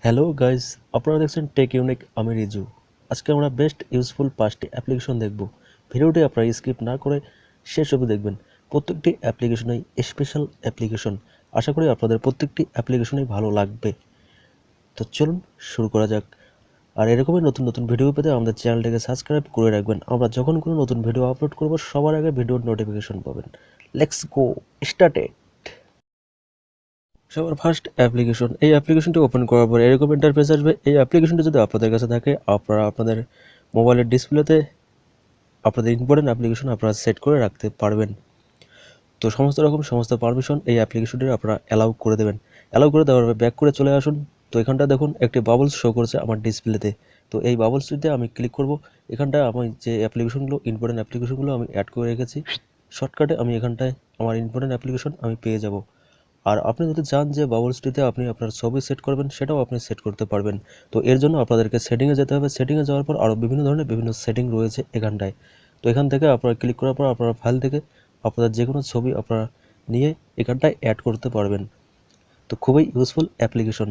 Hello guys, আপনারা দেখছেন take unique. আমি রিজু। আজকে আমরা বেস্ট ইউজফুল 5টি অ্যাপ্লিকেশন দেখব। ভিডিওটি আপনারা স্কিপ না করে শেষ অবধি দেখবেন। প্রত্যেকটি অ্যাপ্লিকেশনই স্পেশাল অ্যাপ্লিকেশন। আশা করি আপনাদের প্রত্যেকটি অ্যাপ্লিকেশনই ভালো লাগবে। তো চলুন শুরু করা যাক। আর এরকমই নতুন নতুন ভিডিও পেতে আমাদের চ্যানেলটিকে সাবস্ক্রাইব করে রাখবেন। আমরা যখন কোনো নতুন ভিডিও আপলোড করব সবার আগে ভিডিওর নোটিফিকেশন পাবেন। Let's go started. সবার ফার্স্ট অ্যাপ্লিকেশন, এই অ্যাপ্লিকেশনটি ওপেন করার পর এরকম ইন্টারফেস আসবে। এই অ্যাপ্লিকেশনটি যদি আপনাদের কাছে থাকে, আপনারা আপনাদের মোবাইলের ডিসপ্লেতে আপনাদের ইম্পর্টেন্ট অ্যাপ্লিকেশন আপনারা সেট করে রাখতে পারবেন। তো সমস্ত পারমিশন এই অ্যাপ্লিকেশনটির আপনারা অ্যালাউ করে দেবেন। অ্যালাউ করে দেওয়ার পর ব্যাক করে চলে আসুন। তো এখানটা দেখুন একটি বাবলস শো করছে আমার ডিসপ্লেতে। তো এই বাবলসটিতে আমি ক্লিক করব। এখানটায় আমি যে অ্যাপ্লিকেশনগুলো ইম্পর্টেন্ট অ্যাপ্লিকেশনগুলো আমি অ্যাড করে রেখেছি, শর্টকাটে আমি এখানটায় আমার ইম্পর্টেন্ট অ্যাপ্লিকেশন আমি পেয়ে যাব। আর আপনি যদি চান যে বাবলসটিতে আপনি আপনার ছবি সেট করবেন, সেটাও আপনি সেট করতে পারবেন। তো এর জন্য আপনাদেরকে সেটিংয়ে যেতে হবে। সেটিংয়ে যাওয়ার পর আরও বিভিন্ন ধরনের বিভিন্ন সেটিং রয়েছে এখানটায়। তো এখান থেকে আপনারা ক্লিক করার পর আপনারা ফাইল থেকে আপনাদের যে কোনো ছবি আপনারা নিয়ে এখানটায় অ্যাড করতে পারবেন। তো খুবই ইউজফুল অ্যাপ্লিকেশন।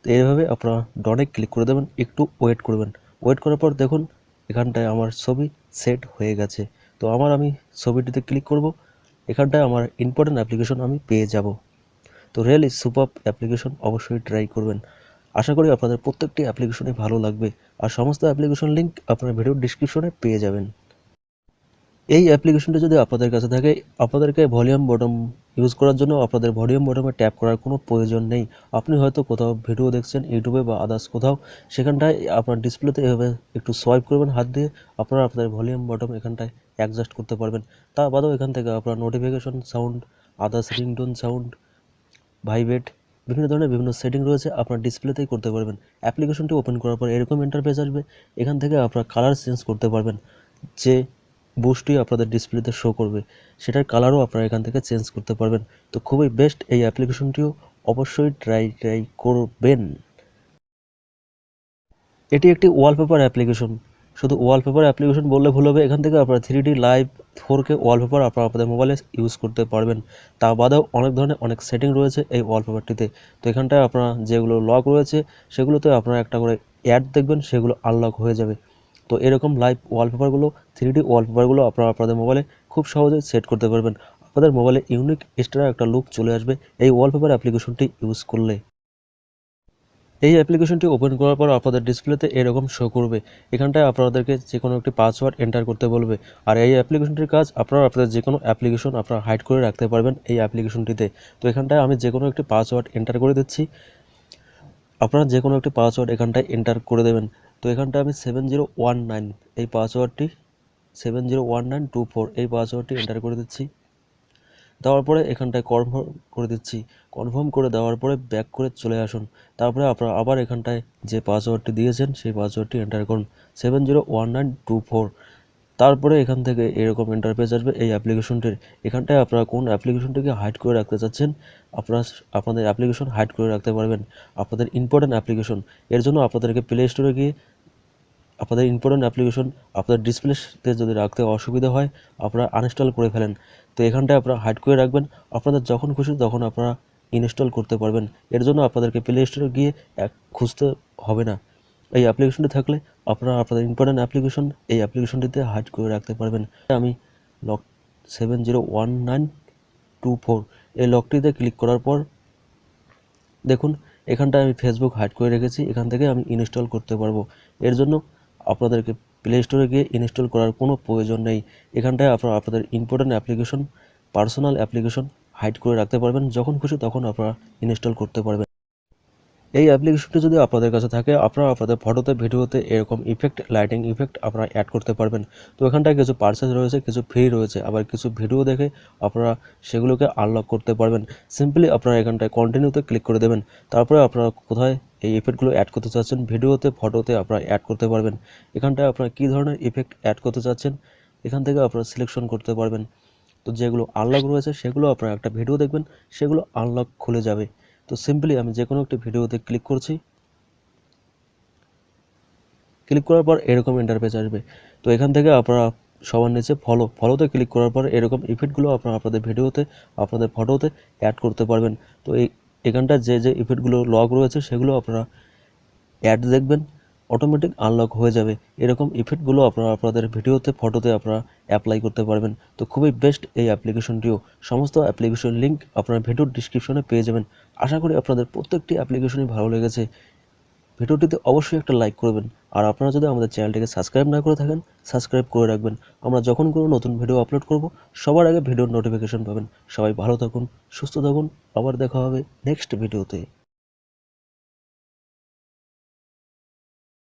তো এইভাবে আপনারা ডনে ক্লিক করে দেবেন, একটু ওয়েট করবেন। ওয়েট করার পর দেখুন এখানটায় আমার ছবি সেট হয়ে গেছে। তো আমি ছবিটিতে ক্লিক করব। এখানটায় আমার ইম্পর্টেন্ট অ্যাপ্লিকেশন আমি পেয়ে যাব। তো রিয়েলি সুপার অ্যাপ্লিকেশন, অবশ্যই ট্রাই করবেন। আশা করি আপনাদের প্রত্যেকটি অ্যাপ্লিকেশনই ভালো লাগবে। আর সমস্ত অ্যাপ্লিকেশন লিঙ্ক আপনারা ভিডিওর ডিসক্রিপশনে পেয়ে যাবেন। এই অ্যাপ্লিকেশনটি যদি আপনাদের কাছে থাকে, আপনাদেরকে ভলিউম বটম ইউজ করার জন্য আপনাদের ভলিউম বটমে ট্যাপ করার কোনো প্রয়োজন নেই। আপনি হয়তো কোথাও ভিডিও দেখছেন ইউটিউবে বা আদার্স কোথাও, সেখানটায় আপনার ডিসপ্লেতে এভাবে একটু সোয়াইপ করবেন হাত দিয়ে, আপনারা আপনাদের ভলিউম বটম এখানটায় অ্যাডজাস্ট করতে পারবেন। তা বাদেও এখান থেকে আপনার notification sound, others ringtone sound, vibrate, বিভিন্ন ধরনের বিভিন্ন সেটিং রয়েছে, আপনার ডিসপ্লেতেই করতে পারবেন। অ্যাপ্লিকেশনটি ওপেন করার পর এরকম ইন্টারফেস আসবে। এখান থেকে আপনারা কালার চেঞ্জ করতে পারবেন। যে বুস্টটি আপনাদের ডিসপ্লেতে শো করবে সেটার কালারও আপনারা এখান থেকে চেঞ্জ করতে পারবেন। তো খুবই বেস্ট এই অ্যাপ্লিকেশনটিও, অবশ্যই ট্রাই করবেন। এটি একটি ওয়ালপেপার অ্যাপ্লিকেশন। শুধু ওয়ালপেপার অ্যাপ্লিকেশন বললে ভুল হবে। এখান থেকে আপনারা 3D লাইভ 4K ওয়ালপেপার আপনারা আপনাদের মোবাইলে ইউজ করতে পারবেন। তা বাদেও অনেক ধরনের অনেক সেটিং রয়েছে এই ওয়ালপেপারটিতে। তো এখানটায় আপনারা যেগুলো লক রয়েছে সেগুলোতে আপনারা একটা করে অ্যাড দেখবেন, সেগুলো আনলক হয়ে যাবে। তো এরকম লাইভ ওয়ালপেপারগুলো, 3D ওয়ালপেপারগুলো আপনারা আপনাদের মোবাইলে খুব সহজে সেট করতে পারবেন। আপনাদের মোবাইলে ইউনিক এক্সট্রা একটা লুক চলে আসবে এই ওয়ালপেপার অ্যাপ্লিকেশনটি ইউজ করলে। এই অ্যাপ্লিকেশনটি ওপেন করার পর আপনাদের ডিসপ্লেতে এরকম শো করবে। এখানটায় আপনাদেরকে যে কোনো একটি পাসওয়ার্ড এন্টার করতে বলবে। আর এই অ্যাপ্লিকেশনটির কাজ, আপনারা আপনাদের যে কোনো অ্যাপ্লিকেশন আপনারা হাইড করে রাখতে পারবেন এই অ্যাপ্লিকেশনটিতে। তো এখানটায় আমি যে কোনো একটি পাসওয়ার্ড এন্টার করে দিচ্ছি। আপনারা যে কোনো একটি পাসওয়ার্ড এখানটায় এন্টার করে দেবেন। তো এখানটায় আমি 7019 এই পাসওয়ার্ডটি, 701924 এই পাসওয়ার্ডটি এন্টার করে দিচ্ছি। দেওয়ার পরে এখানটায় কনফার্ম করে দিচ্ছি। কনফার্ম করে দেওয়ার পরে ব্যাক করে চলে আসুন। তারপরে আপনারা আবার এখানটায় যে পাসওয়ার্ডটি দিয়েছেন সেই পাসওয়ার্ডটি এন্টার করুন, 701924। তারপরে এখান থেকে এরকম ইন্টারফেস আসবে এই অ্যাপ্লিকেশনটির। এখানটায় আপনারা কোন অ্যাপ্লিকেশনটিকে হাইড করে রাখতে চাচ্ছেন, আপনারা আপনাদের অ্যাপ্লিকেশন হাইড করে রাখতে পারবেন, আপনাদের ইম্পর্টেন্ট অ্যাপ্লিকেশন। এর জন্য আপনাদেরকে প্লে স্টোরে গিয়ে আপনাদের ইম্পর্টেন্ট অ্যাপ্লিকেশন আপনাদের ডিসপ্লেতে যদি রাখতে অসুবিধা হয়, আপনারা আনইনস্টল করে ফেলেন। তো এখানটায় আপনারা হাইড করে রাখবেন, আপনাদের যখন খুশি তখন আপনারা ইনস্টল করতে পারবেন। এর জন্য আপনাদেরকে প্লে স্টোরে গিয়ে খুঁজতে হবে না। এই অ্যাপ্লিকেশনটি থাকলে আপনারা আপনাদের ইম্পর্টেন্ট অ্যাপ্লিকেশন এই অ্যাপ্লিকেশনটিতে হাইড করে রাখতে পারবেন। আমি লক 701924 এই লকটিতে ক্লিক করার পর দেখুন এখানটায় আমি ফেসবুক হাইড করে রেখেছি, এখান থেকে আমি ইনস্টল করতে পারবো। এর জন্য আপনাদেরকে প্লে স্টোরে গিয়ে ইনস্টল করার কোনো প্রয়োজন নেই। এখানটায় আপনারা আপনাদের important application, personal application hide করে রাখতে পারবেন, যখন খুশি তখন আপনারা ইনস্টল করতে পারবেন। এই অ্যাপ্লিকেশনটি যদি আপনাদের কাছে থাকে, আপনারা আপনাদের ফটোতে ভিডিওতে এরকম ইফেক্ট, লাইটিং ইফেক্ট আপনারা অ্যাড করতে পারবেন। তো এখানটায় কিছু পারচেজ রয়েছে, কিছু ফ্রি রয়েছে, আবার কিছু ভিডিও দেখে আপনারা সেগুলোকে আনলক করতে পারবেন। সিম্পলি আপনারা এখানটায় কন্টিনিউতে ক্লিক করে দেবেন। তারপরে আপনারা কোথায় এই ইফেক্টগুলো অ্যাড করতে চাচ্ছেন, ভিডিওতে ফটোতে আপনারা অ্যাড করতে পারবেন। এখানটায় আপনারা কী ধরনের ইফেক্ট অ্যাড করতে চাচ্ছেন এখান থেকে আপনারা সিলেকশন করতে পারবেন। তো যেগুলো আনলক রয়েছে সেগুলো আপনারা একটা ভিডিও দেখবেন, সেগুলো আনলক খুলে যাবে। তো সিম্পলি আমি যে কোনো একটি ভিডিওতে ক্লিক করছি। ক্লিক করার পর এরকম ইন্টারফেস আসবে। তো এখান থেকে আপনারা সবার নিচে ফলোতে ক্লিক করার পর এরকম ইফেক্টগুলো আপনারা আপনাদের ভিডিওতে, আপনাদের ফটোতে অ্যাড করতে পারবেন। তো এখানটা যে ইফেক্টগুলো লক রয়েছে সেগুলো আপনারা অ্যাড দেখবেন, অটোমেটিক আনলক হয়ে যাবে। এরকম ইফেক্টগুলো আপনারা আপনাদের ভিডিওতে, ফটোতে আপনারা অ্যাপ্লাই করতে পারবেন। তো খুবই বেস্ট এই অ্যাপ্লিকেশনটিও। সমস্ত অ্যাপ্লিকেশন লিঙ্ক আপনারা ভিডিওর ডিসক্রিপশনে পেয়ে যাবেন। আশা করি আপনাদের প্রত্যেকটি অ্যাপ্লিকেশনই ভালো লেগেছে। ভিডিওটিতে অবশ্যই একটা লাইক করবেন। আর আপনারা যদি আমাদের চ্যানেলটিকে সাবস্ক্রাইব না করে থাকেন, সাবস্ক্রাইব করে রাখবেন। আমরা যখন কোনো নতুন ভিডিও আপলোড করব, সবার আগে ভিডিওর নোটিফিকেশন পাবেন। সবাই ভালো থাকুন, সুস্থ থাকুন। আবার দেখা হবে নেক্সট ভিডিওতে।